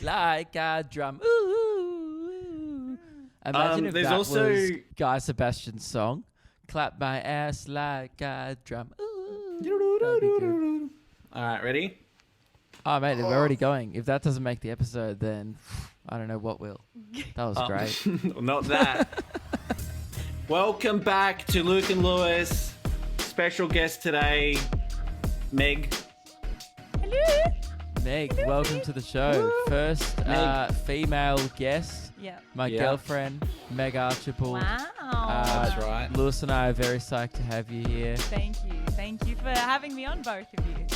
like a drum. Ooh. Imagine if there's that also- was Guy Sebastian's song. Clap my ass like a drum. Ooh. That'd be good. All right, ready? Oh, mate, we're already going. If that doesn't make the episode, then I don't know what will. That was great. Not that. Welcome back to Luke and Lewis. Special guest today, Meg. Hello. Meg, welcome to the show. First Meg. female guest, Yeah. my Yeah. girlfriend, Meg Archibald. Wow. That's right. Lewis and I are very psyched to have you here. Thank you. Thank you for having me on, both of you.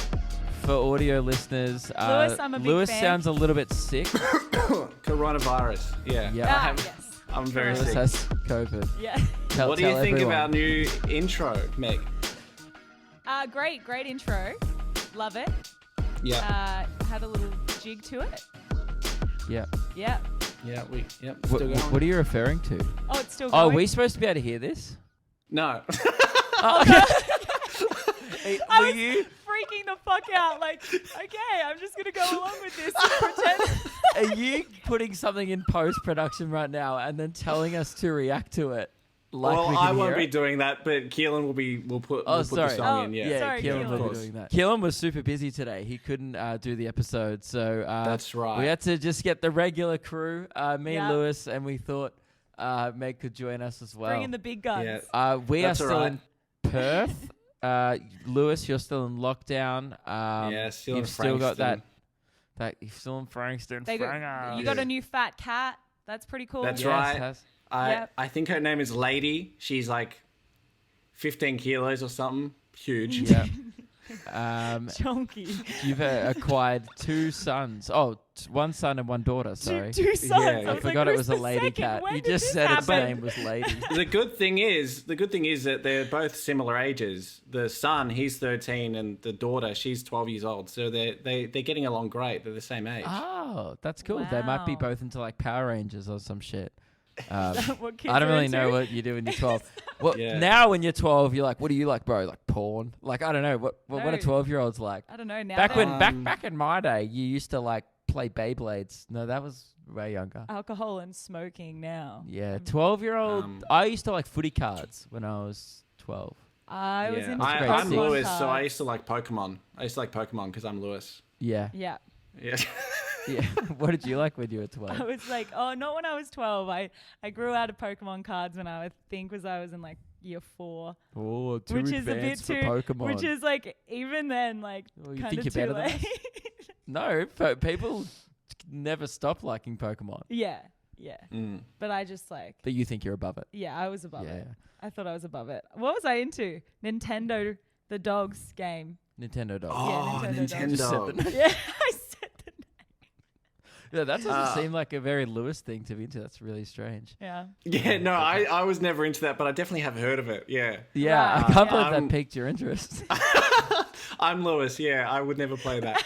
For audio listeners, Lewis, I'm a big Lewis fan. sounds a little bit sick. Coronavirus. Yeah. Yeah. Ah, yes. I'm very Lewis sick. has COVID. Yeah. What do you think of everyone. our new intro, Meg? Great intro. Love it. Yeah. Had a little jig to it. Yeah. Yeah. Yeah. Yep. What, Still going. what are you referring to? Oh, it's still Oh, going. are we supposed to be able to hear this? No. I Were was you? freaking the fuck out. Like, okay, I'm just gonna go along with this and pretend. Are you putting something in post-production right now and then telling us to react to it? Like Well, we can I won't hear be it? doing that, but Keelan will put Oh, the sorry. song Oh, in. Yeah, Yeah. Sorry, Keelan Keelan. will Of be course. doing that. Keelan was super busy today. He couldn't do the episode, so That's right. we had to just get the regular crew, me, Yeah. Lewis, and we thought Meg could join us as well. Bring in the big guns. Yeah. We That's are all still right. in Perth. Lewis, you're still in lockdown. Yeah, still in you've still got Frankston. that. You're still in Frankston. You got a new fat cat. That's pretty cool. That's Yes, right. has- Yep. I think her name is Lady. She's like 15 kilos or something. Huge. Yeah. Chunky. You've acquired two sons. Oh, one son and one daughter. Sorry. Two sons. Yeah, I, I I was forgot like, it who's was a the lady second? cat. When You did just this said its happen? name was Lady. The good thing is that they're both similar ages. The son, he's 13, and the daughter, she's 12 years old. So they're getting along great. They're the same age. Oh, that's cool. They might be Wow. both into like Power Rangers or some shit. What kids I don't are really into? know what you do when you're 12. Well, Yeah. now when you're 12, you're like, what do you like, bro? Like porn? Like, I don't know. What No. are 12-year-olds like? I don't know. Now Back they're when back in my day, you used to like play Beyblades. No, that was way younger. alcohol and smoking now. Yeah, 12-year-old. Um, I used to like footy cards when I was 12. I was Yeah. into great I'm scene. Pokemon Lewis, so I cards. used to like Pokemon. I used to like Pokemon because I'm Lewis. Yeah. Yeah. Yeah. Yeah. What did you like when you were 12? I was like, oh, not when I was 12. I grew out of Pokemon cards when I was in like year 4. Oh, too which is a bit advanced too, for Pokemon. which is like, even then, like, Oh, you kind think of you're too better than late. us? No, people never stop liking Pokemon. Yeah. Mm. But I just like, But you think you're above it. yeah, I was above Yeah. it. I thought I was above it. What was I into? Nintendo, the dogs game. Nintendo dogs. Oh, Nintendo dogs. Just said Nintendo. the- Yeah, I said the name. Yeah, that doesn't seem like a very Lewis thing to be into. That's really strange. Yeah. Yeah, no, I was never into that, but I definitely have heard of it. Yeah. Yeah, Wow. I can't believe Yeah. that piqued your interest. I'm Lewis. Yeah, I would never play that.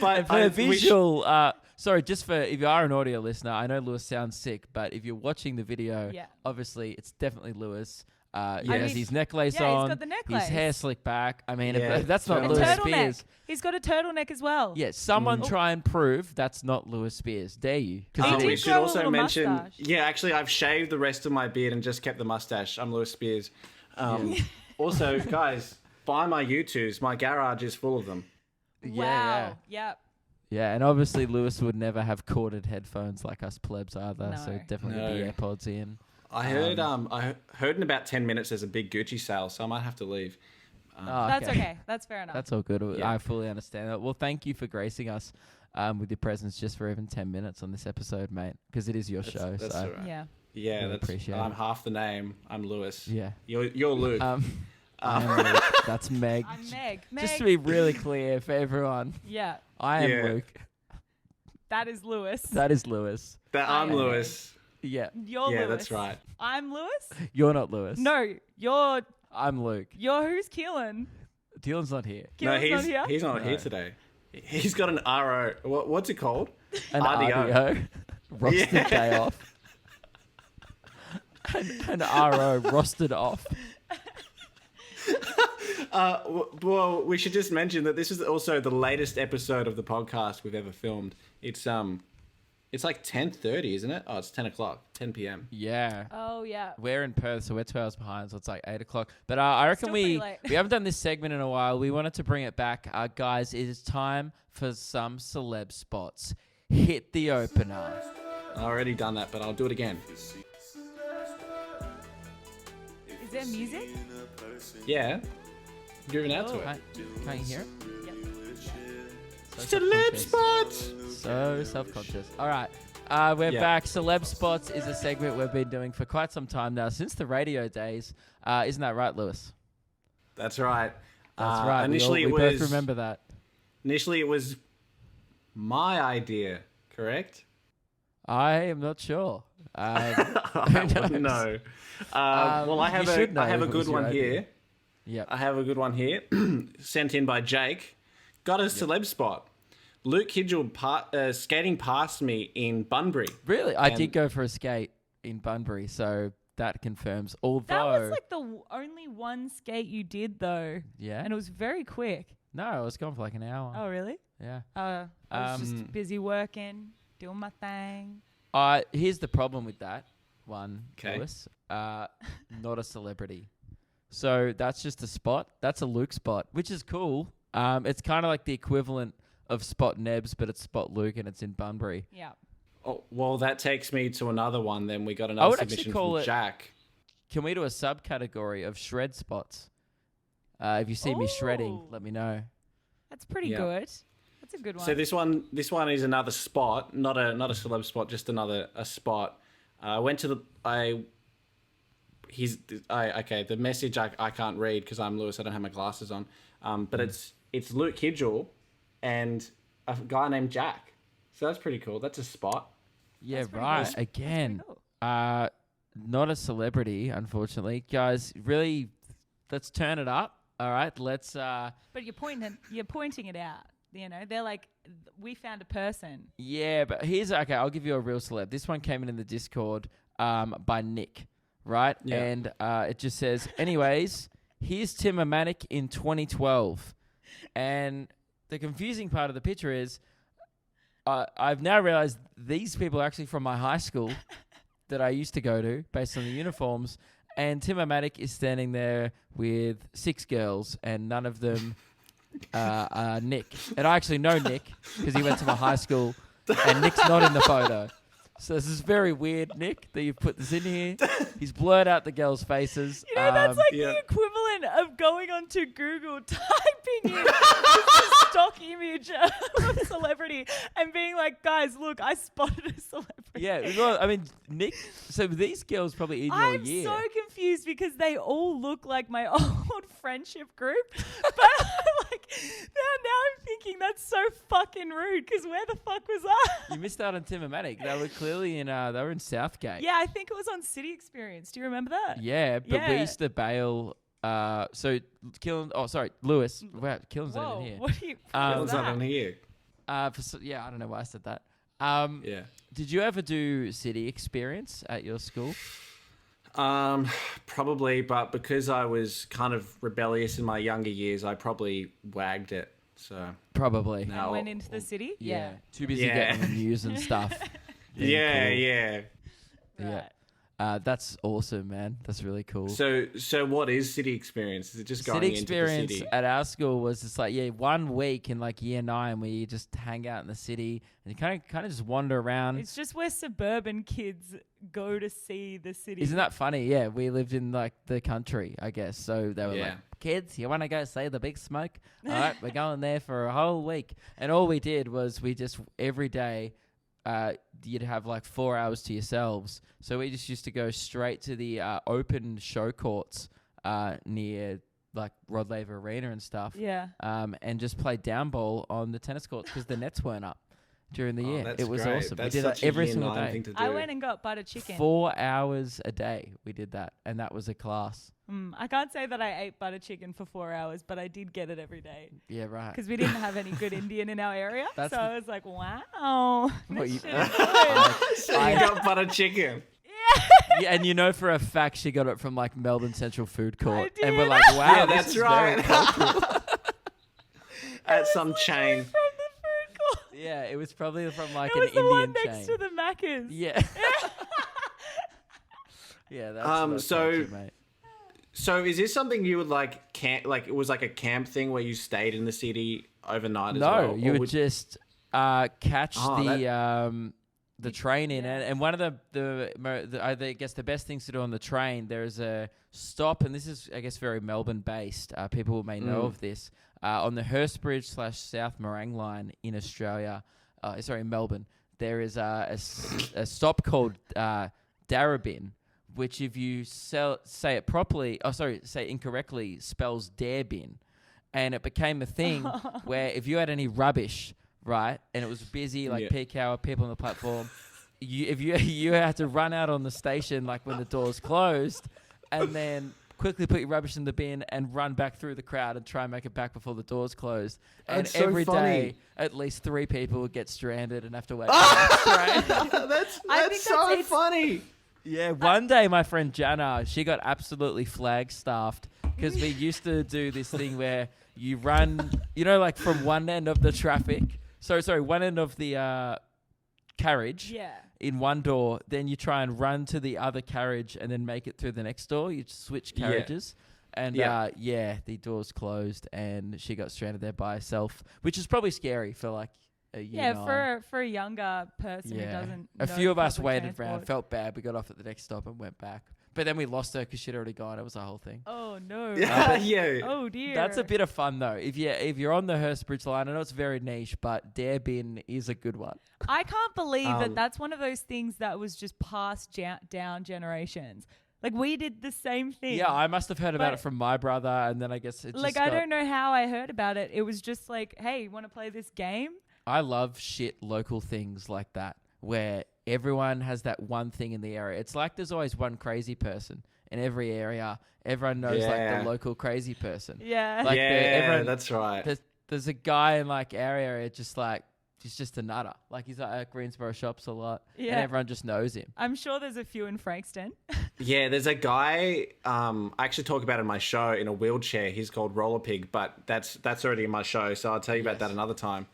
But For a visual, sorry, just for if you are an audio listener, I know Lewis sounds sick, but if you're watching the video, Yeah. obviously it's definitely Lewis. He Yes. has I mean, his necklace yeah, he's on, got the necklace. his hair slicked back. I mean, Yeah, if that's not turtleneck. Lewis Turtleneck. Spears. He's got a turtleneck as well. Yeah, someone try and prove that's not Lewis Spears. Dare you? He Because did we it is. should grow a also little mention. mustache. Yeah, actually, I've shaved the rest of my beard and just kept the mustache. I'm Lewis Spears. Also, guys, buy my U2s. My garage is full of them. Wow. Yep. Yeah, and obviously Lewis would never have corded headphones like us plebs either, so No. definitely No. the AirPods in. I heard in about 10 minutes there's a big Gucci sale, so I might have to leave. Oh, That's okay. That's fair enough. That's all good. Yeah. I fully understand that. Well, thank you for gracing us with your presence just for even 10 minutes on this episode, mate, because it is your show. That's So all right. Yeah. Yeah, Really that's. appreciate I'm it. half the name. I'm Lewis. yeah. You're Luke. I am Luke. That's Meg. I'm Meg. Just to be really clear for everyone, Yeah. I am Yeah. Luke. That is Lewis. That is Lewis. I'm I am Lewis. Yeah. You're Yeah, Lewis. that's right. I'm Lewis? You're not Lewis. No, you're I'm Luke. who's Keelan? Dylan's not here. Keelan's No, not here? he's not No. here today. He's got an RO. What's it called? An RDO. RDO. Rostered Yeah. day off. An RO rostered off. Well, we should just mention that this is also the latest episode of the podcast we've ever filmed. It's like 10:30, isn't it? Oh, it's 10 o'clock, 10 p.m. Yeah. Oh yeah. We're in Perth, so we're 2 hours behind, so it's like 8 o'clock. But I reckon Still pretty we late. haven't done this segment in a while. We wanted to bring it back. Guys, it is time for some celeb spots. Hit the opener. I already done that, but I'll do it again. Is there music? Yeah. Giving out to it. Can't you hear it? Yep. So Celeb self-conscious. spots. So self-conscious. All right. We're Yeah. back. Celeb Spots is a segment we've been doing for quite some time now, since the radio days. Isn't that right, Lewis? That's right. That's right. Initially, we it was both remember that. Initially, it was my idea. Correct? I am not sure. I wouldn't know. Well, I you have should know I have a if it was good your one idea. here. Yep. I have a good one here, sent in by Jake. Got a celeb spot. Luke Hidgel skating past me in Bunbury. Really? I And- did go for a skate in Bunbury, so that confirms. Although, That was like the only one skate you did though, yeah. and it was very quick. No, I was gone for like an hour. Oh really? Yeah. I was Um, just busy working, doing my thing. Here's the problem with that one, 'Kay. Lewis. Not a celebrity. So that's just a spot. That's a Luke spot, which is cool. It's kind of like the equivalent of Spot Nebs, but it's Spot Luke and it's in Bunbury. Yeah. Oh, well, that takes me to another one. Then we got I another would actually submission call from it- Jack. Can we do a subcategory of shred spots? If you see me shredding, Ooh. let me know. That's pretty Yeah. good. That's a good one. So this one is another spot, not a celeb spot, just a spot. I went to the okay. The message I can't read because I'm Lewis. I don't have my glasses on. But it's Luke Hidgel and a guy named Jack. So that's pretty cool. That's a spot. Yeah, That's pretty right. good. Again, cool. not a celebrity, unfortunately. Guys, really, let's turn it up. All right, let's. But you're pointing it out. You know, they're like, we found a person. Yeah, but okay. I'll give you a real celeb. This one came in the Discord by Nick, right? Yeah. And it just says, anyways, here's Tim O'Manic in 2012. And the confusing part of the picture is I've now realized these people are actually from my high school that I used to go to based on the uniforms. And Tim O'Manic is standing there with 6 girls and none of them are Nick. And I actually know Nick because he went to my high school and Nick's not in the photo. So this is very weird, Nick, that you've put this in here. He's blurred out the girls' faces. You know, that's like yeah. the equivalent of going onto Google, typing in just a stock image of a celebrity and being like, guys, look, I spotted a celebrity. Yeah, well, I mean, Nick, so these girls probably in your I'm year. so confused because they all look like my old friendship group. But like, now I'm thinking that's so fucking rude because where the fuck was I? You missed out on Tim O'Manic. They were clearly they were in Southgate. Yeah, I think it was on City Experience. Do you remember that? Yeah, but we Yeah. used to bail. So Killen. Oh, sorry, Lewis. Wow, Killen's not Whoa, even here. what are you? Dylan's that? not on here. Yeah, I don't know why I said that. Yeah. Did you ever do City Experience at your school? Probably, but because I was kind of rebellious in my younger years, I probably wagged it. So Probably. No. And went into the city? Yeah. Too busy Yeah. getting the news and stuff. Being yeah, cool. yeah. Yeah. Right. That's awesome, man. That's really cool. So what is city experience? Is it just going City into experience the city? at our school was just like 1 week in like year 9 where you just hang out in the city and you kind of just wander around. It's just where suburban kids go to see the city. Isn't that funny? Yeah, we lived in like the country, I guess. So they were Yeah. like, kids, you want to go see the big smoke? All right, we're going there for a whole week. And all we did was we just every day you'd have like 4 hours to yourselves. So we just used to go straight to the open show courts near like Rod Laver Arena and stuff. Yeah. And just play down ball on the tennis courts because the nets weren't up during the Oh, year. that's It was great. awesome. That's we did such that every a year single 9 day. thing to do. I went and got butter chicken. 4 hours a day we did that, and that was a class. I can't say that I ate butter chicken for 4 hours, but I did get it every day Yeah, right. because we didn't have any good Indian in our area. That's So the- I was like, wow. What this you- shit is good. So you got butter chicken. Yeah, and you know for a fact she got it from like Melbourne Central Food Court, I and we're did. like, wow, Yeah, this that's is very right. At It some was chain. literally from the food court. Yeah, it was probably from like It an was the Indian one next chain. to the Macca's. Yeah. Yeah, that's so- culture, mate. So is this something you would like camp, like it was like a camp thing where you stayed in the city overnight as well? No, you Or would just catch Oh, the train in, Yeah. and one of I guess the best things to do on the train, there's a stop, and this is I guess very Melbourne based. People may know of this on the Hurstbridge / South Morang line in Australia. Sorry, in Melbourne, there is a stop called Darabin, which if you say incorrectly, spells dare bin. And it became a thing where if you had any rubbish, right, and it was busy, like Yeah. peak hour, people on the platform, if you had to run out on the station like when the doors closed, and then quickly put your rubbish in the bin and run back through the crowd and try and make it back before the doors closed. And That's so every day, funny. at least 3 people would get stranded and have to wait for the next train. that's I think so it's- funny. Yeah, one day my friend Jana, she got absolutely flag-staffed because we used to do this thing where you run, like from one end of the traffic. One end of the carriage Yeah. in one door, then you try and run to the other carriage and then make it through the next door. You just switch Yeah. carriages. And Yeah. the doors closed and she got stranded there by herself, which is probably scary for like a year. Yeah, nine. for a younger person who doesn't. A know few of us public waited around, transport. felt bad. We got off at the next stop and went back. But then we lost her because she'd already gone. It was a whole thing. Oh no. Yeah, yeah. Oh dear. That's a bit of fun though. If you're on the Hurstbridge line, I know it's very niche, but Dare Bin is a good one. I can't believe that Um, that's one of those things that was just passed down generations. Like we did the same thing. Yeah, I must have heard about But- it from my brother, and then I guess it just like I don't know how I heard about it. It was just like, hey, want to play this game? I love shit local things like that, where everyone has that one thing in the area. It's like there's always one crazy person in every area. Everyone knows like Yeah. the local crazy person. Yeah. Like everyone- that's right. There's a guy in like our area, just like he's just a nutter. Like he's at Greensboro Shops a lot, Yeah. and everyone just knows him. I'm sure there's a few in Frankston. Yeah, there's a guy. I actually talk about in my show in a wheelchair. He's called Roller Pig, but that's already in my show, so I'll tell you about that another time.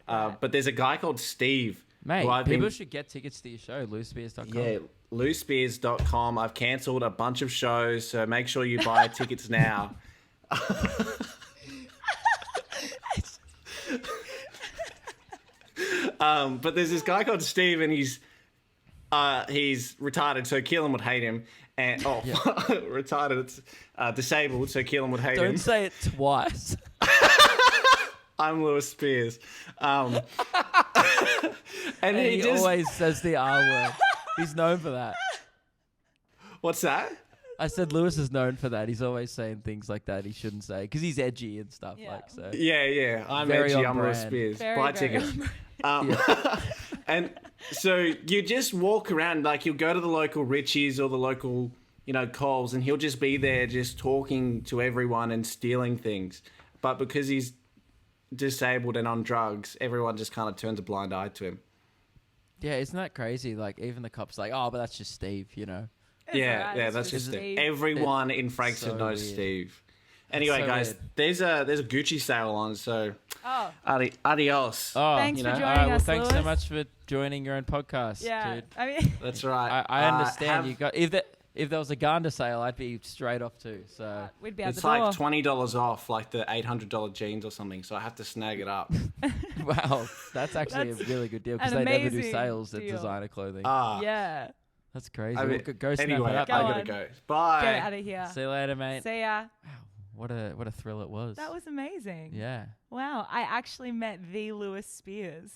Right. But there's a guy called Steve. Mate, who I've people been- should get tickets to your show, loosespears.com. Yeah, loosespears.com. I've cancelled a bunch of shows, so make sure you buy tickets now. But there's this guy called Steve, and he's retarded, so Keelan would hate him. And retarded, it's disabled, so Keelan would hate him. Don't say it twice. I'm Lewis Spears. And And he he just always says the R word. He's known for that. what's that? I said Lewis is known for that. He's always saying things like that he shouldn't say because he's edgy and stuff. Yeah. Like so. Yeah. I'm Very edgy. on I'm Lewis brand. Spears. Very, Buy very tickets. on brand. And so you just walk around, like you'll go to the local Richies or the local, Coles, and he'll just be there just talking to everyone and stealing things. But because he's disabled and on drugs, everyone just kind of turns a blind eye to him. Yeah, isn't that crazy? Like even the cops like, oh, but that's just Steve, It's Yeah, alright, yeah, it's that's just Steve. everyone in Frankston so knows weird. Steve. Anyway, so guys, weird. there's a Gucci sale on, so Oh, adios. Oh, Thanks for All joining right, well, us, thanks so Lewis. much for joining your own podcast, yeah. dude. I mean, That's right. I understand have- you got if there was a Ganda sale, I'd be straight off too. So we'd be out It's the door. like $20 off, like the $800 jeans or something. So I have to snag it up. wow, that's actually That's a really good deal because an they never do amazing sales at deal. designer clothing. Yeah. That's crazy. I Well, mean, go snap anyway, it up. Go I mate. gotta on. go. Bye. Get out of here. See you later, mate. See ya. What a thrill it was. That was amazing. Yeah. Wow. I actually met the Lewis Spears.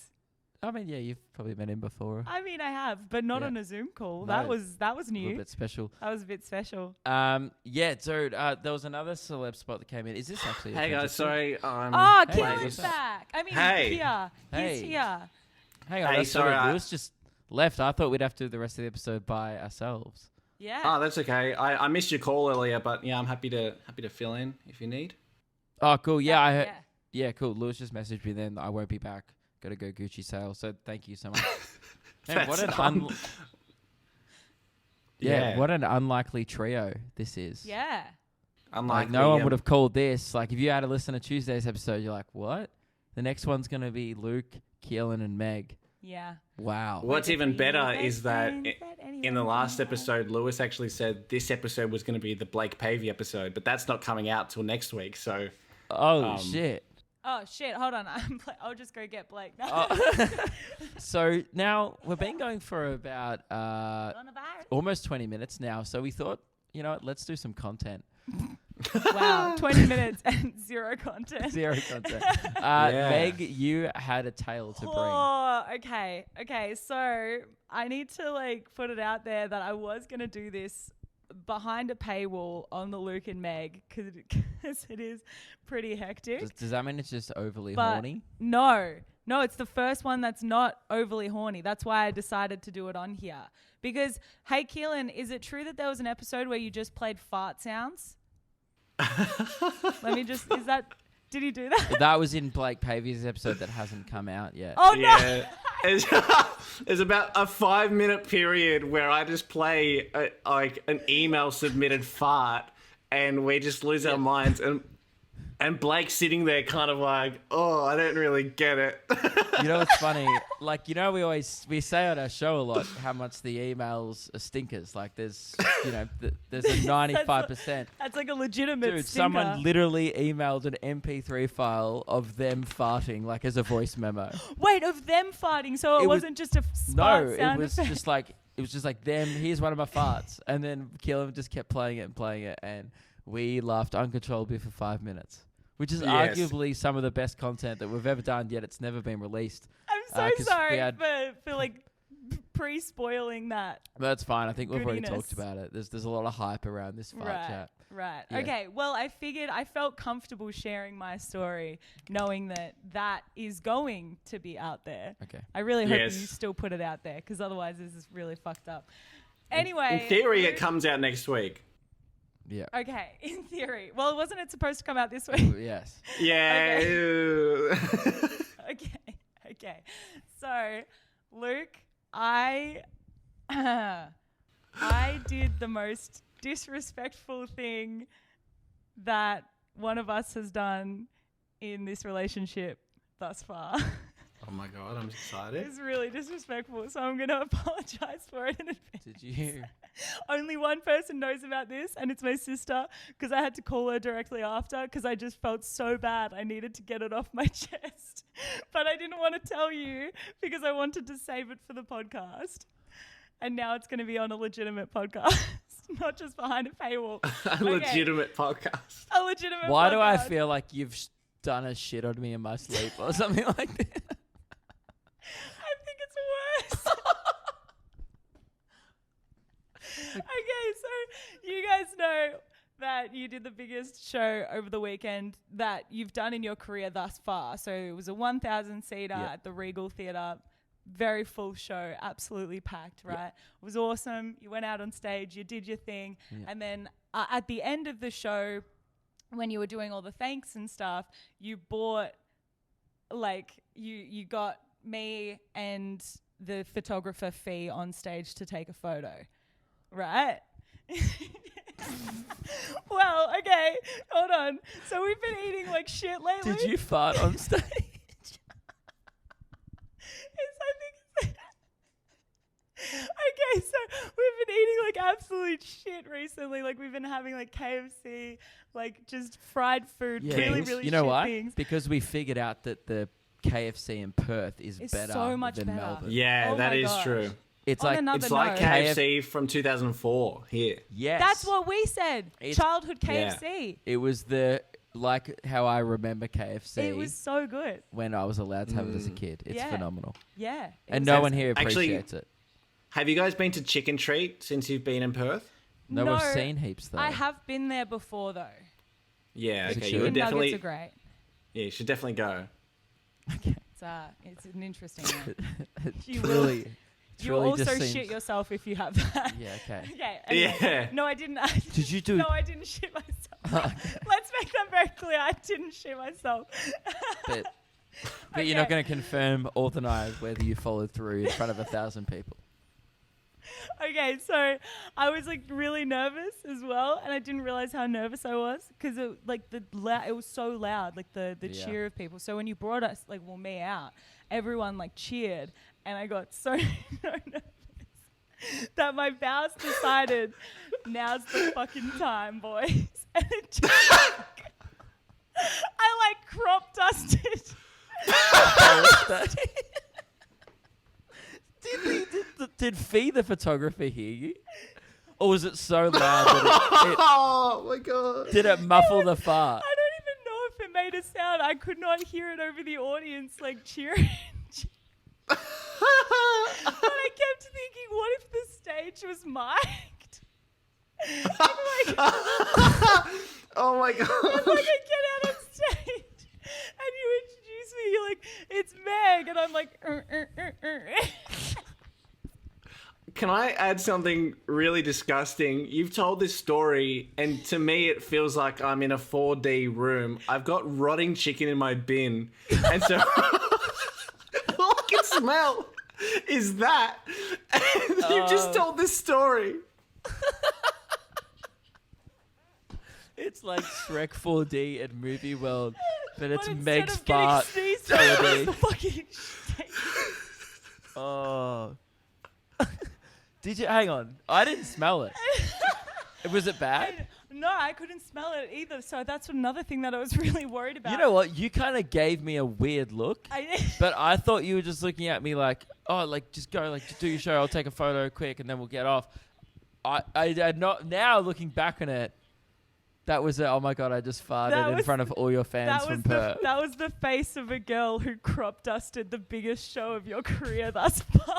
I mean, yeah, you've probably met him before. I mean, I have, but not Yeah. on a Zoom call. No. That was A little new. bit special. That was a bit special. Yeah, dude. There was another celeb spot that came in. Is this actually? Hey guys, sorry. Oh, Hey, Keelan's what's up? back. I mean, Hey. here. Hey. He's here. Hang on. Hey, That's sorry, sorry. I- Lewis just left. I thought we'd have to do the rest of the episode by ourselves. Yeah. Oh, that's okay. I missed your call earlier, but yeah, I'm happy to fill in if you need. Oh, cool. Yeah, I heard. Yeah. Yeah, cool. Lewis just messaged me then. I won't be back. Got to go Gucci sale. So thank you so much. Man, what That's, an Yeah. What an unlikely trio this is. Yeah. Unlikely. No one would have called this. Like, if you had to listen to Tuesday's episode, you're like, what? The next one's going to be Luke, Keelan, and Meg. Yeah. Wow. What's even better is that in the anyone last can have. episode, Lewis actually said this episode was going to be the Blake Pavey episode, but that's not coming out till next week. So Oh, shit. Oh shit! Hold on, I'll just go get Blake. No. Oh. So now we've been going for about Coronavirus. almost 20 minutes now. So we thought, you know what, let's do some content. Wow, 20 minutes and zero content. Zero content. Yeah. Meg, you had a tale to bring. Oh, okay. So I need to like put it out there that I was gonna do this behind a paywall on the Luke and Meg because it is pretty hectic. Does that mean it's just overly But horny? No, it's the first one that's not overly horny. That's why I decided to do it on here. Because, hey, Keelan, is it true that there was an episode where you just played fart sounds? Did he do that? That was in Blake Pavey's episode that hasn't come out yet. Oh, no. yeah, there's about a 5-minute period where I just play like an email submitted fart, and we just lose our minds. And Blake's sitting there, kind of like, oh, I don't really get it. You know what's funny? Like, you know, we say on our show a lot how much the emails are stinkers. Like, there's there's a 95%. That's like a legitimate Dude, stinker. someone literally emailed an MP3 file of them farting, like as a voice memo. Wait, of them farting, so it, It was- wasn't just a No, fart it sound was effect. just like them. Here's one of my farts, and then Keelan just kept playing it, and we laughed uncontrollably for 5 minutes, which is Yes. arguably some of the best content that we've ever done. Yet it's never been released. I'm 'cause so sorry we had- for like pre-spoiling that. But that's fine. I think we've already Goodiness. talked about it. There's a lot of hype around this fart chat. Right. Yeah. Okay. Well, I figured I felt comfortable sharing my story, knowing that is going to be out there. Okay. I really hope Yes. you still put it out there, because otherwise this is really fucked up. Anyway. In theory, it comes out next week. Yeah. Okay. In theory. Well, wasn't it supposed to come out this week? Yes. Yeah. Okay. So, Luke, I did the most disrespectful thing that one of us has done in this relationship thus far. Oh my god, I'm excited. It's really disrespectful, so I'm going to apologize for it in advance. Did you? Only one person knows about this, and it's my sister, because I had to call her directly after because I just felt so bad. I needed to get it off my chest. But I didn't want to tell you because I wanted to save it for the podcast. And now it's going to be on a legitimate podcast, not just behind a paywall. A legitimate podcast. A legitimate Why podcast. do I feel like you've done a shit on me in my sleep or something like that? I think it's worse. Okay, so you guys know that you did the biggest show over the weekend that you've done in your career thus far. So it was a 1,000-seater Yep. at the Regal Theatre. Very full show, absolutely packed, right? It was awesome. You went out on stage, you did your thing. Yep. And then at the end of the show, when you were doing all the thanks and stuff, you bought, like, you got me and the photographer fee on stage to take a photo, right? Well, okay, hold on. So we've been eating like shit lately. Did you fart on stage? Okay, so we've been eating like absolute shit recently. Like we've been having like KFC, like just fried food, really, really You know shit why? things. Because we figured out that the KFC in Perth is It's better so much than better. Melbourne. Yeah, Oh that my is gosh. true. It's On like another It's like note. KFC from 2004 here. yes. That's what we said. It's- Childhood Yeah. KFC. it was. Like how I remember KFC It was so good. when I was allowed to have it as a kid. It's Yeah. phenomenal. Yeah. it And was no awesome. one here Actually- appreciates it. Have you guys been to Chicken Treat since you've been in Perth? No, No, we've seen heaps though. I have been there before though. Yeah, Is it okay. true? You would Chicken definitely. nuggets are great. Yeah, you should definitely go. It's an interesting one. It's You will- really, it's You really also just seems, shit yourself if you have that. Yeah. Okay. Okay. Anyway. Yeah. No, I didn't. Did you do? No, I didn't shit myself. Let's make that very clear. I didn't shit myself. But you're not Okay. going to confirm or deny whether you followed through in front of 1,000 people. Okay, so I was like really nervous as well, and I didn't realize how nervous I was because it it was so loud, like the Yeah. cheer of people. So when you brought us, like, well, me out, everyone like cheered, and I got so nervous that my bowels decided now's the fucking time, boys, and it just, I like crop dusted. Did Fee the photographer hear you? Or was it so loud that Oh my god. did it muffle the fart? I don't even know if it made a sound. I could not hear it over the audience, like cheering. But I kept thinking, what if the stage was mic'd? And like, Oh my god. like I get out on stage and you introduce me, you're like, it's Meg, and I'm like, Can I add something really disgusting? You've told this story, and to me, it feels like I'm in a 4D room. I've got rotting chicken in my bin, and so all I can smell is that. And you've just told this story. It's like Shrek 4D at Movie World, but it's but instead Meg's of getting fart. sneezed at, it was 4D. the fucking stage. Oh. Did you? Hang on. I didn't smell it. Was it bad? No, I couldn't smell it either. So that's another thing that I was really worried about. You know what? You kind of gave me a weird look. But I thought you were just looking at me like, oh, like, just go, like, just do your show. I'll take a photo quick and then we'll get off. I had not. Now looking back on it, that was it. Oh my god! I just farted in front of all your fans from Perth. that was the face of a girl who crop dusted the biggest show of your career thus far.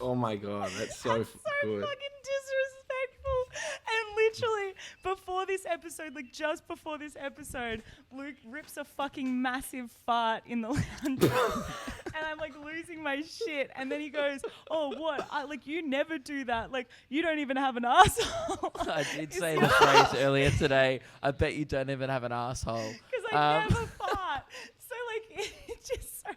Oh my god, that's so So good. fucking disrespectful. And literally, before this episode, like just before this episode, Luke rips a fucking massive fart in the lounge room. And I'm like losing my shit. And then he goes, oh, what? Like, you never do that. Like, you don't even have an asshole. I did It's say not- the phrase earlier today. I bet you don't even have an asshole. Because I never fart. So, like, it's just so...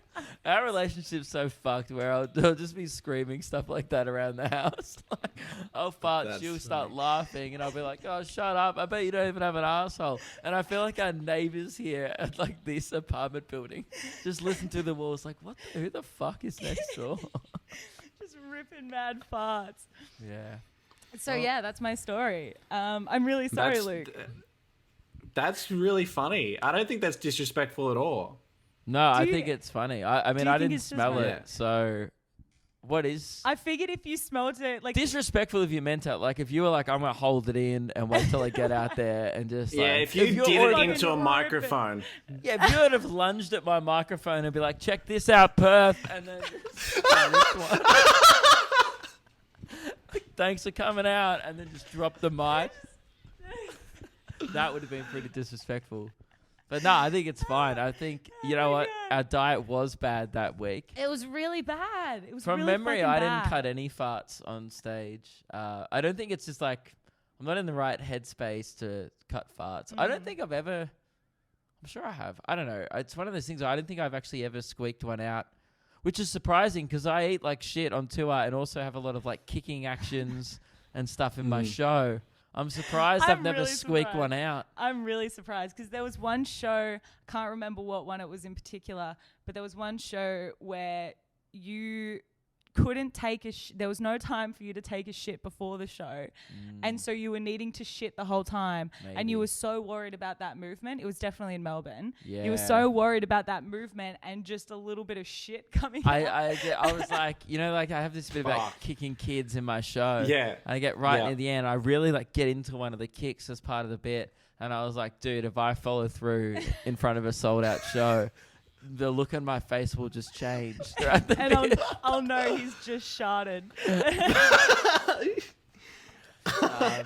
Our relationship's so fucked where I'll just be screaming stuff like that around the house. Like, I'll fart, That's she'll start funny. laughing, and I'll be like, oh, shut up. I bet you don't even have an asshole. And I feel like our neighbors here at like this apartment building just listen to the walls like, who the fuck is next door? Just ripping mad farts. Yeah. So, Well- yeah, that's my story. I'm really sorry, That's- Luke. That's really funny. I don't think that's disrespectful at all. No, I you- think it's funny. I mean, you I think didn't it's just smell funny? it. So what is... I figured if you smelled it, like... disrespectful if you meant it. Like if you were like, I'm gonna hold it in and wait till I get out there and just Yeah, like, if you you're did it already- into a Fucking microphone. yeah, if you would have lunged at my microphone and be like, check this out, Perth, and then just this one. Thanks for coming out, and then just drop the mic. That would have been pretty disrespectful. But no, I think it's fine. I think you know my what, God. our diet was bad that week. It was really bad. It was From really memory, fucking I bad. didn't cut any farts on stage. I don't think it's just like I'm not in the right headspace to cut farts. I don't think I've ever. I'm sure I have. I don't know. It's one of those things. I don't think I've actually ever squeaked one out, which is surprising because I eat like shit on tour and also have a lot of like kicking actions and stuff in my show. I'm surprised I've I'm never really squeaked surprised. one out. I'm really surprised because there was one show, can't remember what one it was in particular, but there was one show where you couldn't take there was no time for you to take a shit before the show. And so you were needing to shit the whole time. And Maybe. you were so worried about that movement. It was definitely in Melbourne. You Yeah. were so worried about that movement and just a little bit of shit coming out. I was like, you know, like I have this bit about Fuck. kicking kids in my show. Yeah. And I get right Yeah. near the end. I really like get into one of the kicks as part of the bit. And I was like, dude, if I follow through in front of a sold out show, the look on my face will just change throughout the And bit. I'll know he's just sharted.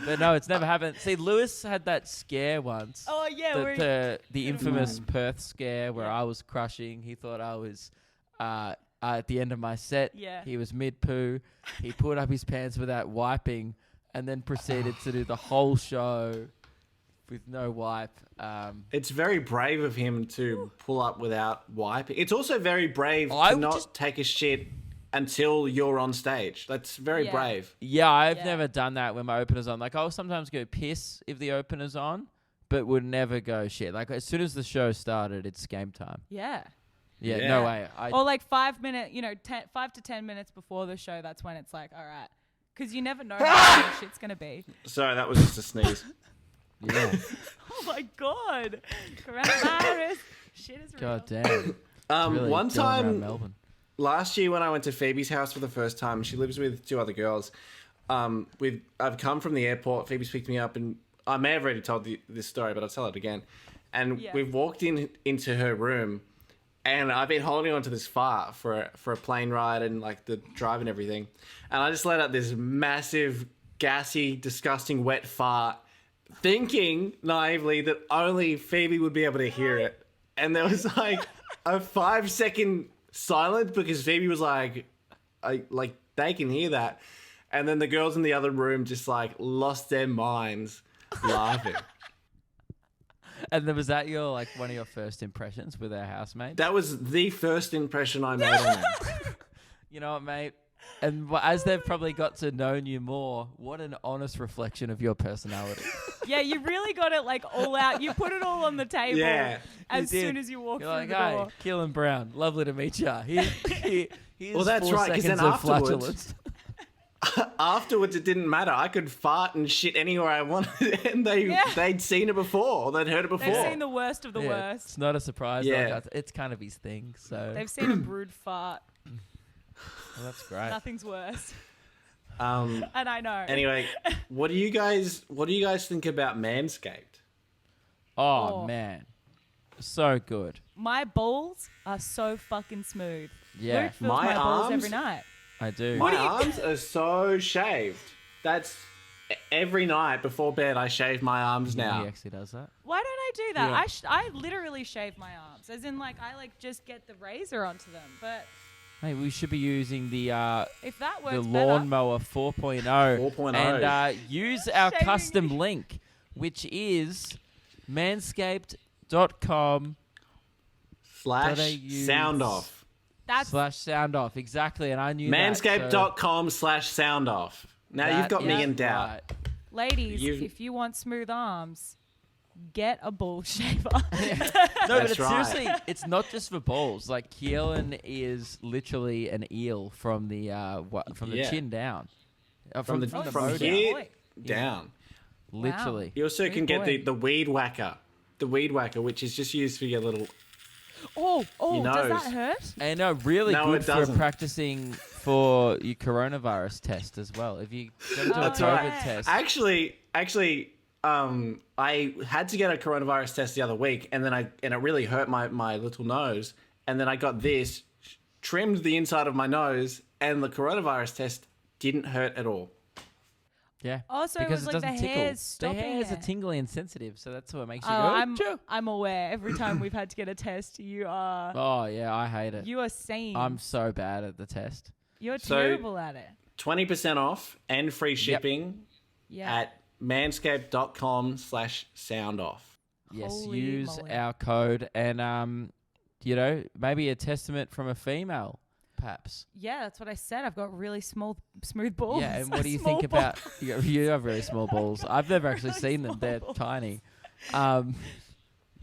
But no, it's never happened. See, Lewis had that scare once. Oh, yeah. The infamous Perth scare where I was crushing. He thought I was at the end of my set. Yeah. He was mid-poo. He pulled up his pants without wiping and then proceeded to do the whole show with no wipe. It's very brave of him to pull up without wiping. It's also very brave I to would not just- take a shit until you're on stage. That's very Yeah. brave. Yeah, I've Yeah. never done that when my opener's on. Like, I'll sometimes go piss if the opener's on, but would never go shit. Like, as soon as the show started, it's game time. Yeah. Yeah, Yeah. no way. Or like 5 minutes, 5 to 10 minutes before the show, that's when it's like, all right. Because you never know how good shit's going to be. Sorry, that was just a sneeze. Yeah. Oh my God. Coronavirus. Shit is real. God damn. Really One going around time Melbourne. last year when I went to Phoebe's house for the first time, she lives with 2 other girls. I've come from the airport. Phoebe's picked me up, and I may have already told this story, but I'll tell it again. And Yeah. we've walked into her room, and I've been holding on to this fart for a plane ride and like the drive and everything. And I just let out this massive, gassy, disgusting, wet fart, thinking naively that only Phoebe would be able to hear it. And there was like a 5-second silence because Phoebe was like, they can hear that. And then the girls in the other room just like lost their minds laughing. And then was that one of your first impressions with our housemate? That was the first impression I made on them. You know what, mate? And as they've probably got to know you more, what an honest reflection of your personality. Yeah, you really got it like all out. You put it all on the table Yeah, as You did. soon as you walk You're through like, the hey, door. Keelan Brown, lovely to meet you. Here's Well, that's 4 right, 'cause then seconds of afterwards- flatulence. Afterwards, it didn't matter. I could fart and shit anywhere I wanted, and they'd seen it before, or they'd heard it before. They've seen the worst of the Yeah, worst. It's not a surprise. Yeah. Like, it's kind of his thing. So They've seen a brood fart. well, that's great. Nothing's worse. Um, And I know. anyway, what do you guys think about Manscaped? Oh Oh. man, so good. My balls are so fucking smooth. Yeah. Luke feels My my balls arms- every night. I do. My arms are so shaved. That's every night before bed. I shave my arms He now. actually does that. Why don't I do that? Yeah. I literally shave my arms, as in like I like just get the razor onto them. But Mate, we should be using the if that works better, lawnmower 4.0 4.0. and use our Shaving custom me. link, which is manscaped.com/sound / sound off. that's off. Exactly, and I knew that. Manscaped.com / sound off. Now you've got me is in doubt. Right. ladies. You've- If you want smooth arms, get a ball shaver. No, but That's it's right. seriously, it's not just for balls. Like Keelan is literally an eel from the Yeah. chin down, From the mow from down. here Boy. down. Literally. You also Good can get boy. the weed whacker. The weed whacker, which is just used for your little. Oh, Your does nose. that hurt? And really No, good it for doesn't. practicing for your coronavirus test as well. If you go to a That's COVID right. test, Actually, I had to get a coronavirus test the other week, and it really hurt my little nose. And then I got this, trimmed the inside of my nose, and the coronavirus test didn't hurt at all. yeah, Also, it because was like the doesn't tickle. hairs stopping The hairs are it. tingly and sensitive, so that's what makes you Oh, go. I'm "Choo." I'm aware. Every time we've had to get a test, you are Oh yeah, I hate it. you are sane. I'm so bad at the test. You're So- terrible at it. 20% off and free shipping Yeah. at manscaped.com / sound off. Yes, Holy use moly. our code and maybe a testament from a female, perhaps. Yeah, that's what I said. I've got really smooth balls. Yeah, and what do you Small think balls. about you have really small balls. I've never actually Really seen them. small They're balls. tiny.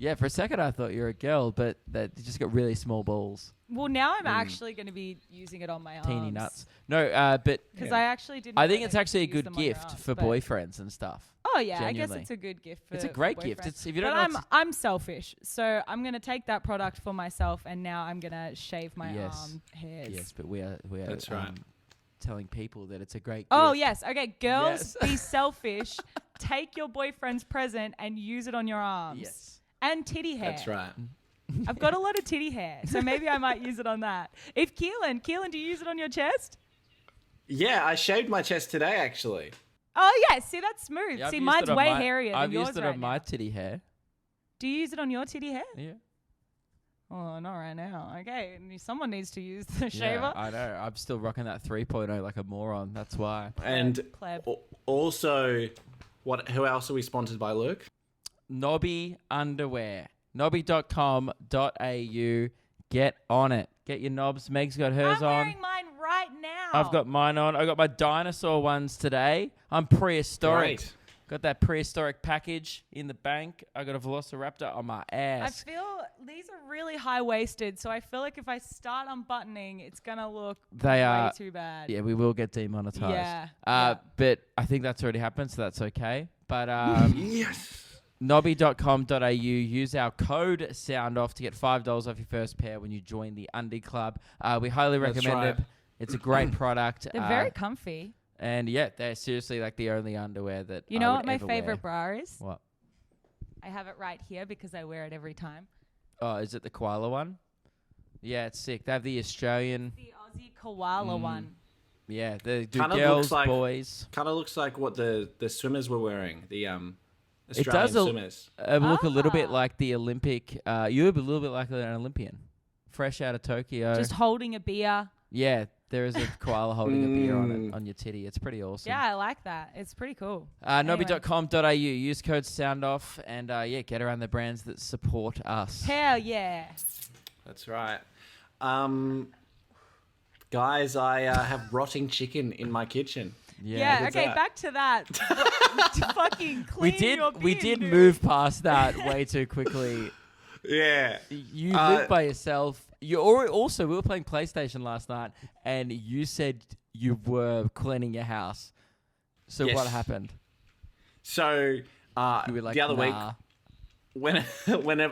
Yeah, for a second I thought you were a girl, but you just got really small balls. Well, now I'm actually going to be using it on my arms. Teeny nuts. No, but Because I actually didn't. I know think that it's you actually a could use good them on your gift arms, for but- boyfriends and stuff. Oh yeah, I Genuinely. guess it's a good gift. For It's a great for gift. boyfriends. It's if you don't But know. I'm selfish, so I'm gonna take that product for myself, and now I'm gonna shave my Yes. arm hairs. Yes, but we are That's right. telling people that it's a great gift. Oh yes, okay, girls, Yes. be selfish. Take your boyfriend's present and use it on your arms. Yes. And titty hair. That's right. I've got a lot of titty hair, so maybe I might use it on that. If Keelan, do you use it on your chest? Yeah, I shaved my chest today, actually. Oh yeah, see that's smooth. Yeah, I've see, used mine's it on way my- hairier than I've yours used it right on my now. titty hair. Do you use it on your titty hair? Yeah. Oh, not right now. Okay, someone needs to use the Yeah, shaver. I know. I'm still rocking that 3.0 like a moron. That's why. And Pleb. also, who else are we sponsored by, Luke? Nobby Underwear. Nobby.com.au. Get on it. Get your knobs. Meg's got hers I'm on. wearing mine right I've got mine on. I got my dinosaur ones today. I'm prehistoric. Great. Got that prehistoric package in the bank. I got a Velociraptor on my I ass. feel these are really high waisted, so I feel like if I start unbuttoning, it's gonna look They way are. too bad. Yeah, we will get demonetized. Yeah. But I think that's already happened, so that's okay. But Yes. nobby.com.au, use our code SOUNDOFF to get $5 off your first pair when you join the Undie Club. We highly That's recommend right. it. It's a great product. They're very comfy. And yeah, they're seriously like the only underwear that You I know would what my ever favorite wear. bra is? What? I have it right here because I wear it every time. Oh, is it the koala one? Yeah, it's sick. They have the Australian. The Aussie koala one. Yeah, they do Kinda looks girls, like- boys. Kind of looks like what the swimmers were wearing. The It Australian does swimmers. Look a little bit Ah. like the Olympic. You're a little bit like an Olympian, fresh out of Tokyo. Just holding a beer. Yeah, there is a koala holding a beer on Mm. it on your titty. It's pretty awesome. Yeah, I like that. It's pretty cool. Nobby.com.au. Use code SOUNDOFF and yeah, get around the brands that support us. Hell yeah. That's right. Guys, I have rotting chicken in my kitchen. Yeah, what's okay, that? back to that. To fucking we clean did your we bin, did dude. move past that way too quickly. Yeah. You live by yourself. You also we were playing PlayStation last night, and you said you were cleaning your house. So Yes. what happened? So You were like, the other week, nah. when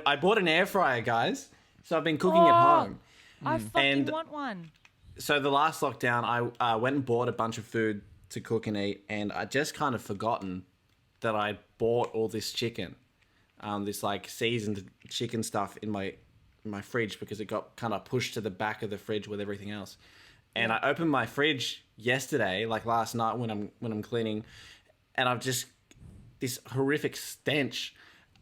I bought an air fryer, guys. So I've been cooking at Oh. home. I fucking And- want one. So the last lockdown, I went and bought a bunch of food to cook and eat, and I just kind of forgotten that I bought all this chicken, this like seasoned chicken stuff in my fridge because it got kind of pushed to the back of the fridge with everything else. And I opened my fridge yesterday, like last night when I'm cleaning, and I've just this horrific stench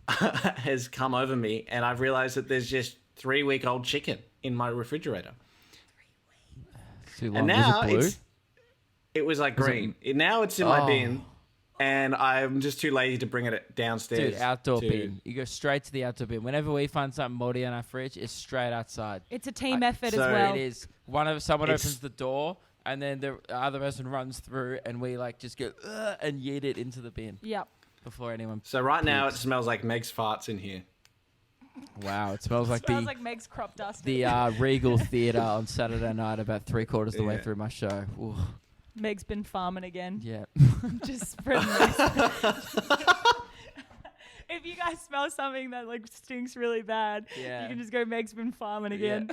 has come over me, and I've realized that there's just 3-week-old chicken in my refrigerator. Too long. And Was now it blue? it was like green. Now it's in my bin, and I'm just too lazy to bring it downstairs. Dude, outdoor to- bin. You go straight to the outdoor bin. Whenever we find something moldy in our fridge, it's straight outside. It's a team effort as so well. It is. Someone It's- opens the door, and then the other person runs through, and we like just go and yeet it into the bin Yep. before anyone. So right now it smells like Meg's farts in here. Wow, it smells like Smells the like Meg's crop dust. Regal Theatre on Saturday night, about 3/4 the way Yeah. through my show. Ooh, Meg's been farming again. yeah. Just spreading this. If you guys smell something that like stinks really bad, Yeah. you can just go Meg's been farming again.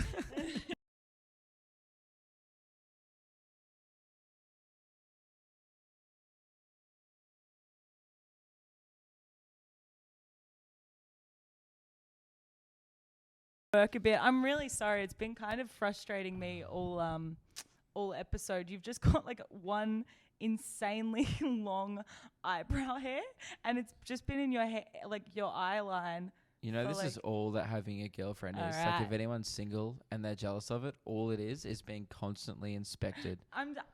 Work a bit. I'm really sorry. It's been kind of frustrating me all episode. You've just got like one insanely long eyebrow hair, and it's just been in your hair, like your eye line. You know, For, this is like- all that having a girlfriend is. Like, if Alright. anyone's single and they're jealous of it, all it is being constantly inspected.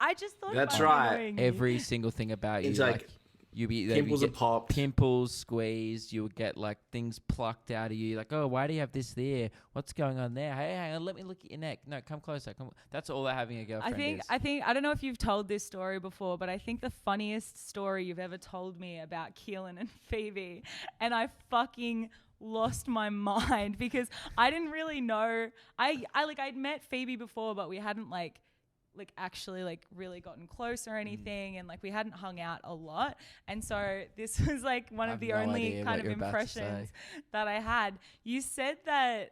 I just thought That's it might be right. annoying you. Every single thing about you, It's like, like you be pimples you are get popped. pimples squeezed. You would get like things plucked out of you. Like, oh, why do you have this there? What's going on there? Hey, hang on, let me look at your neck. No, come closer. Come. That's all that having a girlfriend is. I don't know if you've told this story before, but I think the funniest story you've ever told me about Keelan and Phoebe, and I fucking lost my mind because I didn't really know. I'd met Phoebe before, but we hadn't like actually like really gotten close or anything, and like we hadn't hung out a lot. And so this was like one of I've the no only idea kind what of you're about to impressions that I had. You said that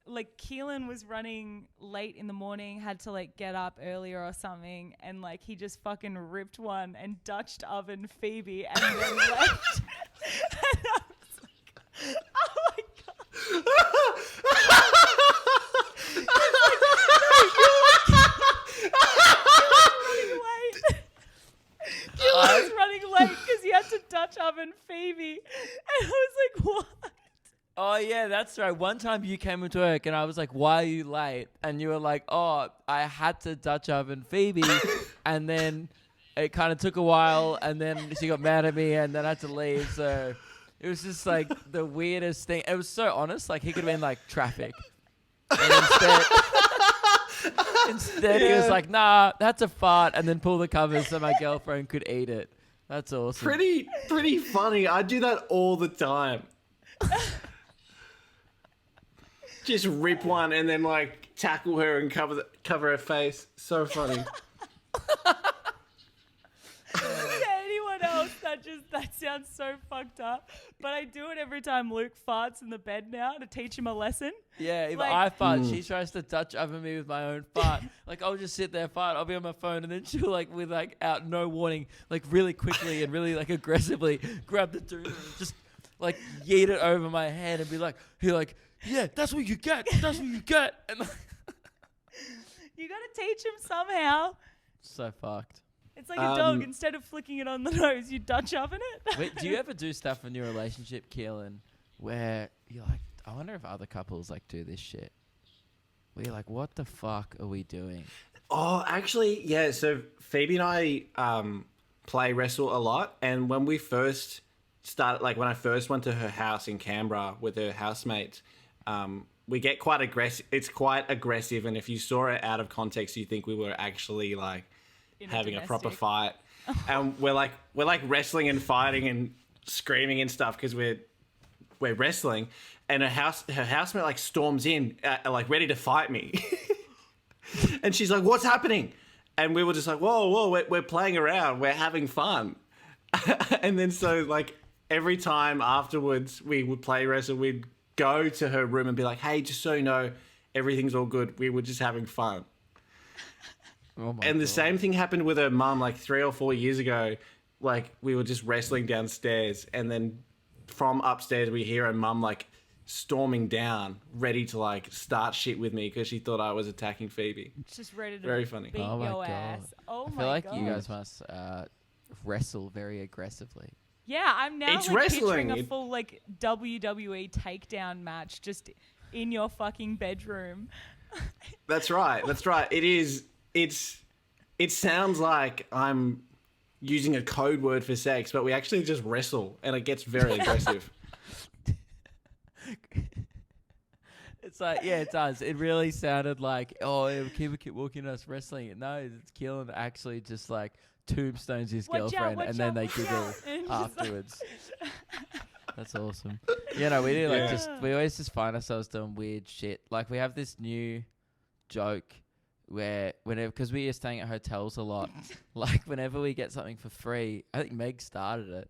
like Keelan was running late in the morning, had to like get up earlier or something, and like he just fucking ripped one and Dutched oven Phoebe and then left. And I was like, oh my god. I was running late because he had to Dutch oven Phoebe, and I was like, "What?" Oh yeah, that's right. One time you came into work and I was like, "Why are you late?" And you were like, "Oh, I had to Dutch oven Phoebe," and then it kind of took a while, and then she got mad at me, and then I had to leave. So it was just like the weirdest thing. It was so honest. Like he could have been like traffic, and instead Instead, he was like, nah, that's a fart, and then pull the covers so my girlfriend could eat it. That's awesome. Pretty funny. I do that all the time. Just rip one and then like tackle her and cover her face. So funny. Yeah, anyone else that sounds so fucked up. But I do it every time Luke farts in the bed now to teach him a lesson. Yeah, if Like- I fart, she tries to touch over me with my own fart. Like, I'll just sit there, fart, I'll be on my phone, and then she'll, like, with, like, out no warning, like, really quickly and really, like, aggressively grab the tuna and just, like, yeet it over my head and be like, yeah, that's what you get. That's what you get. And, like, You got to teach him somehow. so fucked. It's like a dog. Instead of flicking it on the nose, you Dutch oven it. Wait, do you ever do stuff in your relationship, Keelan, where you're like, I wonder if other couples, like, do this shit? Where you're like, what the fuck are we doing? Oh, actually, yeah. So Phoebe and I play wrestle a lot, and when we first started, like when I first went to her house in Canberra with her housemates, we get quite aggressive. It's quite aggressive, and if you saw it out of context, you think we were actually like having a proper domestic. fight. And we're like wrestling and fighting and screaming and stuff because we're wrestling, and her housemate like storms in like ready to fight me. And she's like, what's happening? And we were just like, whoa, we're playing around, we're having fun. And then so like every time afterwards we would play wrestle, we'd go to her room and be like, hey, just so you know, everything's all good, we were just having fun. Oh my And the God. same thing happened with her mum like 3 or 4 years ago. Like we were just wrestling downstairs, and then from upstairs we hear her mum like storming down, ready to like start shit with me because she thought I was attacking Phoebe. Just ready to Very funny. beat Oh my your God. ass. Oh I my feel like God. you guys must wrestle very aggressively. Yeah, I'm now It's like wrestling. picturing a full like WWE takedown match just in your fucking bedroom. That's right. That's right. It is. It sounds like I'm using a code word for sex, but we actually just wrestle, and it gets very aggressive. It's like, yeah, it does. It really sounded like, oh, yeah, keep walking us wrestling. No, it's Keelan actually just like tombstones his Watch out, girlfriend, watch and then out, they watch giggle out. And just like- afterwards. That's awesome. You know, we do like Yeah. we always just find ourselves doing weird shit. Like we have this new joke where because we are staying at hotels a lot, like whenever we get something for free, I think Meg started it.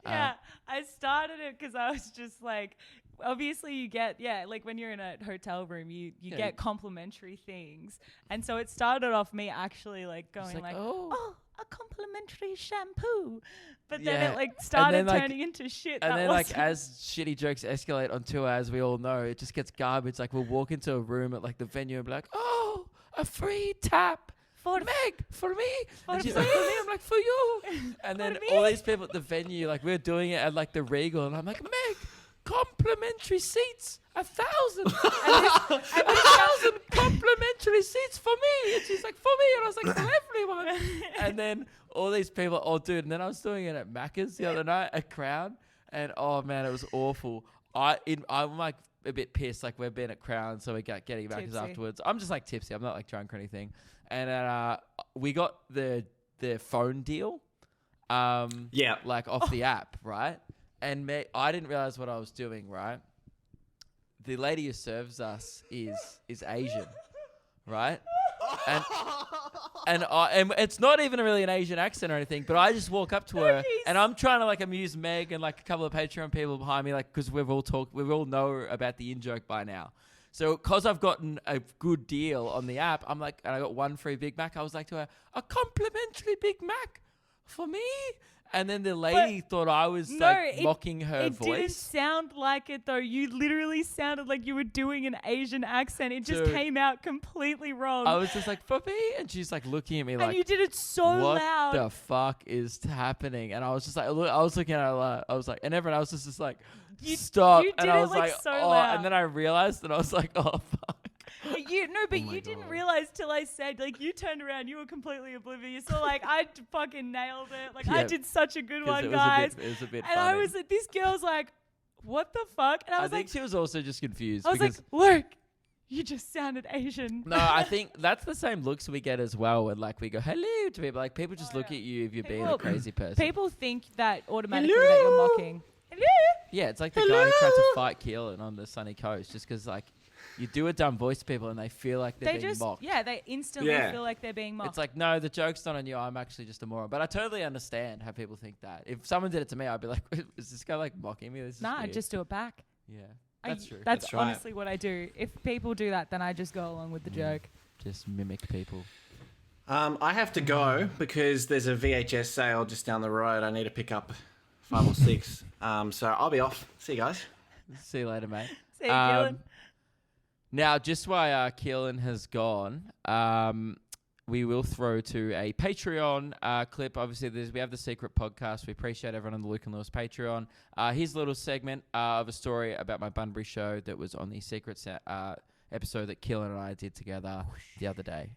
Yeah, I started it because I was just like, obviously you get, like when you're in a hotel room, you Yeah. get complimentary things. And so it started off me actually like going like, like, oh. a complimentary shampoo. But then Yeah, it like and started then, like- turning into shit. And that then, like, wasn't- as shitty jokes escalate on tour, as we all know, it just gets garbage. Like, we'll walk into a room at, like, the venue and be like, oh, a free tap. For Meg, for me. For And she's free. like, for me. I'm like, for you. And then For all me. these people at the venue, like, we're doing it at, like, the Regal. And I'm like, Meg, complimentary seats, 1,000. And 1,000 complimentary seats for me. And she's like, for me. And I was like, for everyone. And then all these people, oh, dude. And then I was doing it at Macca's the other night, at Crown. And, oh, man, it was awful. I'm, like, a bit pissed. Like, we've been at Crown, so we got getting Macca's Tipsy. afterwards. I'm just, like, tipsy. I'm not, like, drunk or anything. And we got the phone deal, Yeah. like, off the app, right? And I didn't realize what I was doing, right? The lady who serves us is Asian, right? And it's not even really an Asian accent or anything, but I just walk up to her and I'm trying to like amuse Meg and like a couple of Patreon people behind me, like because we all know about the in joke by now. So because I've gotten a good deal on the app, I'm like, and I got one free Big Mac. I was like to her, a complimentary Big Mac for me. And then the lady thought I was mocking her it didn't voice. sound like it though. You literally sounded like you were doing an Asian accent. It just Dude. came out completely wrong. I was just like, for me, and she's like looking at me and like, you did it so what loud. the fuck is happening? And I was just like, I was looking at her, I was like, and everyone else was just like, You- stop. you And did I it, was like, like, so oh, loud. and then I realized, and I was like, oh fuck. But you my didn't God. realize till I said, like, you turned around, you were completely oblivious. So, like, I fucking nailed it. Like, I Yeah, did such a good 'Cause one, it was guys. it was a bit And funny. I was like, this girl's like, what the fuck? And I I was think like, she was also just confused I was because like, Luke, You just sounded Asian. No, I think that's the same looks we get as well. When like we go hello to people, like people just look at you if you're being a crazy person. People think that automatically that you're mocking. Hello. Yeah, it's like the guy who tried to fight Keelan on the sunny coast, just because like you do a dumb voice to people and they feel like they're being mocked. Yeah, they instantly feel like they're being mocked. It's like, no, the joke's not on you. I'm actually just a moron. But I totally understand how people think that. If someone did it to me, I'd be like, is this guy like mocking me? This is I'd weird. just do it back. Yeah, that's true. That's right. honestly what I do. If people do that, then I just go along with the joke. Just mimic people. I have to go because there's a VHS sale just down the road. I need to pick up 5 or 6. So I'll be off. See you guys. See you later, mate. See you, Keelan. Now, just while Keelan has gone, we will throw to a Patreon clip. Obviously, we have the secret podcast. We appreciate everyone on the Luke and Lewis Patreon. Here's a little segment of a story about my Bunbury show that was on the secret episode that Keelan and I did together the other day.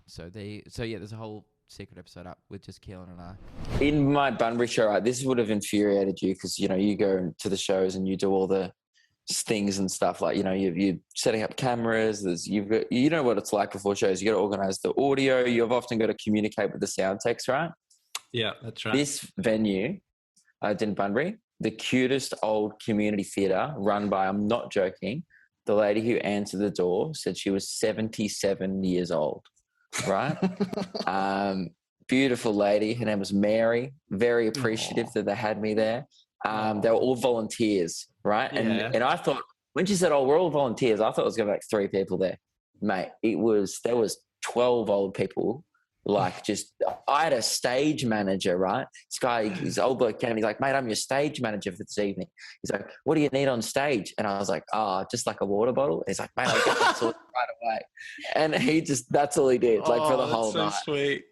So there's a whole secret episode up with just Keelan and I. In my Bunbury show, right, this would have infuriated you because, you go to the shows and you do all the things and stuff like, you're setting up cameras. You've got, what it's like before shows. You got to organize the audio. You've often got to communicate with the sound techs, right? Yeah, that's right. This venue, in Bunbury, the cutest old community theatre run by, I'm not joking, the lady who answered the door said she was 77 years old, right? Beautiful lady. Her name was Mary. Very appreciative that they had me there. They were all volunteers, right? Yeah. And I thought, when she said, we're all volunteers, I thought it was going to be like 3 people there. Mate, there was 12 old people. Like I had a stage manager, right? This guy, this old bloke came, he's like, mate, I'm your stage manager for this evening. He's like, what do you need on stage? And I was like, just like a water bottle. And he's like, mate, I'll get that sorted right away. And that's all he did, for the whole night. So sweet.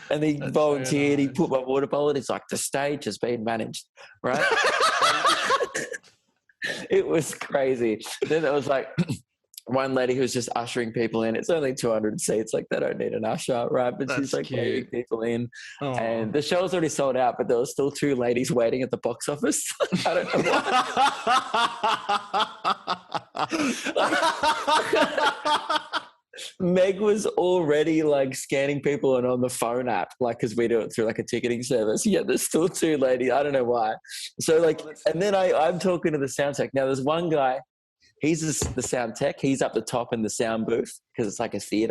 And he volunteered, he put my water bottle in. It's like, the stage has been managed, right? It was crazy. Then there was like one lady who was just ushering people in. It's only 200 seats, like they don't need an usher, right? But she's like letting people in. Aww. And the show's already sold out, but there were still 2 ladies waiting at the box office. I don't know why. Meg was already like scanning people and on the phone app, like, because we do it through like a ticketing service. Yeah, there's still 2 ladies. I don't know why. So like, and then I'm talking to the sound tech. Now there's one guy, he's the sound tech. He's up the top in the sound booth because it's like a theater.